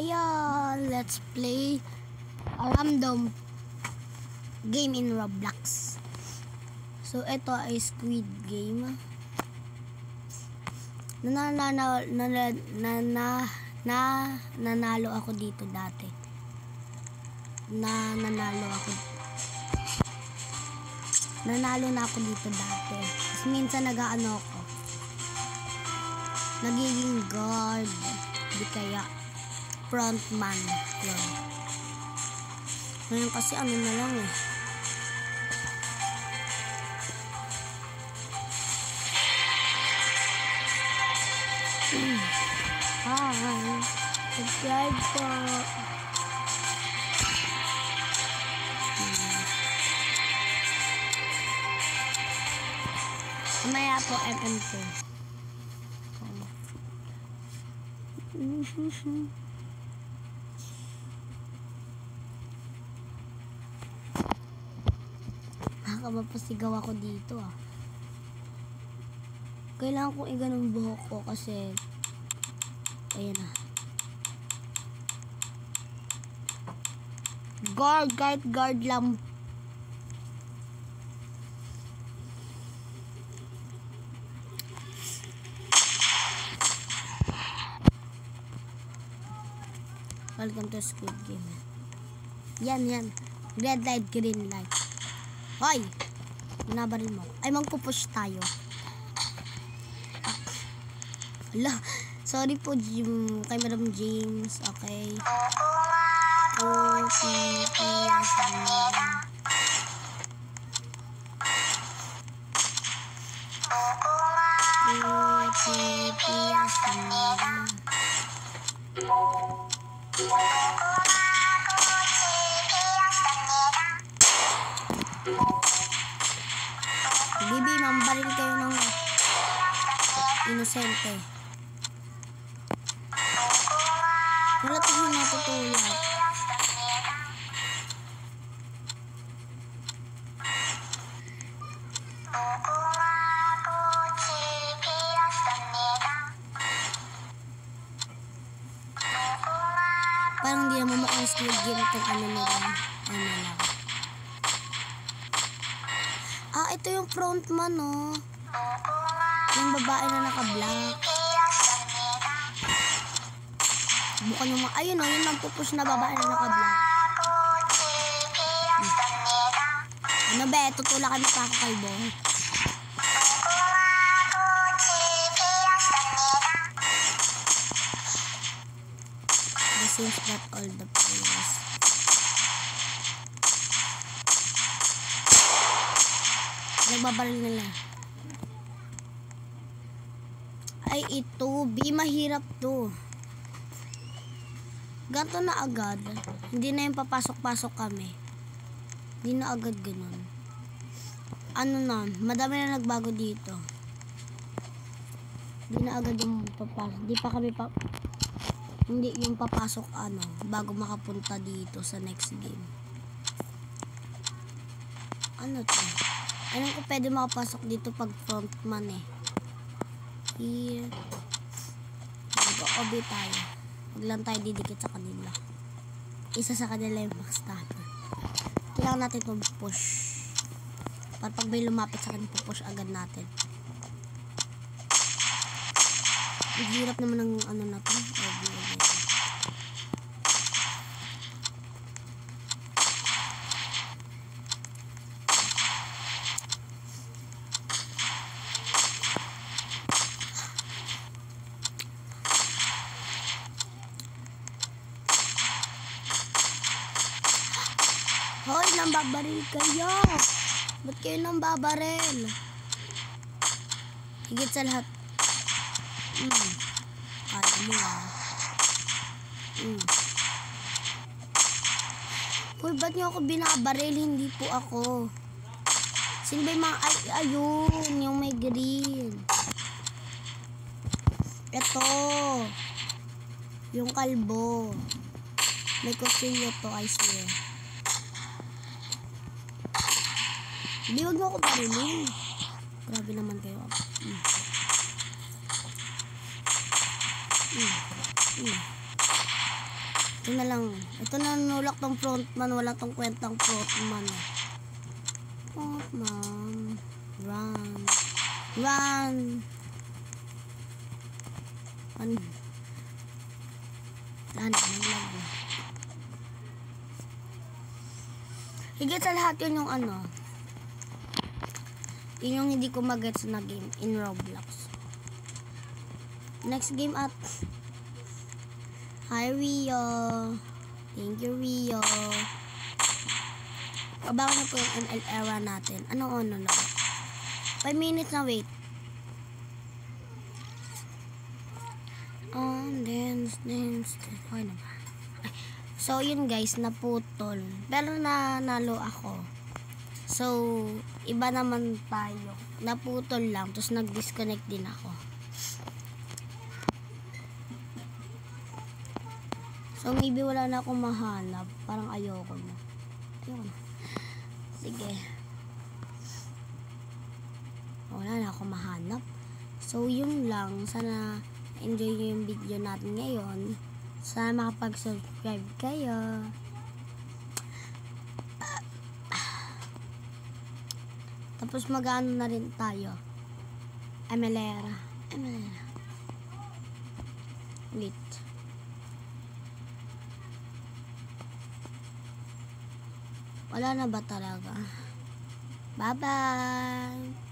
Ngayon, let's play a random game in Roblox. So, ito ay Squid Game. Nanalo ako dito dati. Nanalo na ako dito dati. Tapos minsan nag-ano ako. Nagiging guard. Di kaya frontman. Yun. Ngayon kasi ano na lang eh. Hi. Subscribe po. Mamaya po FM2. Nakakapasigaw ako dito ah. Kailangan kong iganong buhok ko kasi ayan na. Guard lang. Welcome to Squid Game. Yan. Red light, green light. Hoy! Binabaril mo. Ay, magpupush tayo. Ala, sorry po, kay Madam James. Okay. Bibi, mambaril kayo ng inosente. Wala tayo natutulak. Parang di naman mukhang Squid Game itong ano nila. Ano lang. Ah, ito yung frontman, no? Yung babae na naka-black. Bukan yung ayun, no? Yung nagpupush na babae na naka-black. Ano ba? Tutulak kami pa ako kalbo. This is not all the players. Nagbabaril nila. Ay, ito. B, mahirap to. Ganto na agad. Hindi na yung papasok-pasok kami. Hindi na agad ganun. Ano na, madami na nagbago dito. Hindi na agad yung papasok. Hindi pa kami hindi yung papasok ano, bago makapunta dito sa next game. Ano to? Alam ko pwede makapasok dito pag frontman eh. Here. Mag-OB tayo. Huwag lang tayo didikit sa kanila. Isa sa kanila yung backstabber. Kailangan natin itong push. Para pag may lumapit sa kanila, push agad natin. Ang hirap naman ng ano natin. Hoy, nambabaril kayo. Ba't kayo nambabaril? Higit sa lahat. Kala mo ah. Hoy, ba't niyo ako binabaril? Hindi po ako. Sino ba yung mga ayun, yung may green. Ito. Yung kalbo. May kutsilyo to, I swear. Hindi, wag mo ako barilin. Grabe naman kayo. Ito na lang. Ito na nulak tong frontman. Wala tong kwentang frontman. Frontman. Run. Run. Ano? Naglag. Higit sa lahat yun yung ano. Yun yung hindi ko mag-gets na game in Roblox. Next game at hi Rio. Thank you Rio. Abangan na po yung ML era natin. Anong ono na? 5 minutes na wait. Dance. Okay na ba? So yun guys, naputol. Pero nanalo ako. So, iba naman tayo. Naputol lang, tapos nag-disconnect din ako. So, maybe wala na akong mahanap. Parang ayoko na. Sige. Wala na akong mahanap. So, yun lang. Sana enjoy nyo yung video natin ngayon. Sana makapag-subscribe kayo. Tapos mag-ano na rin tayo. Emelera. Wait. Wala na ba talaga? Bye-bye!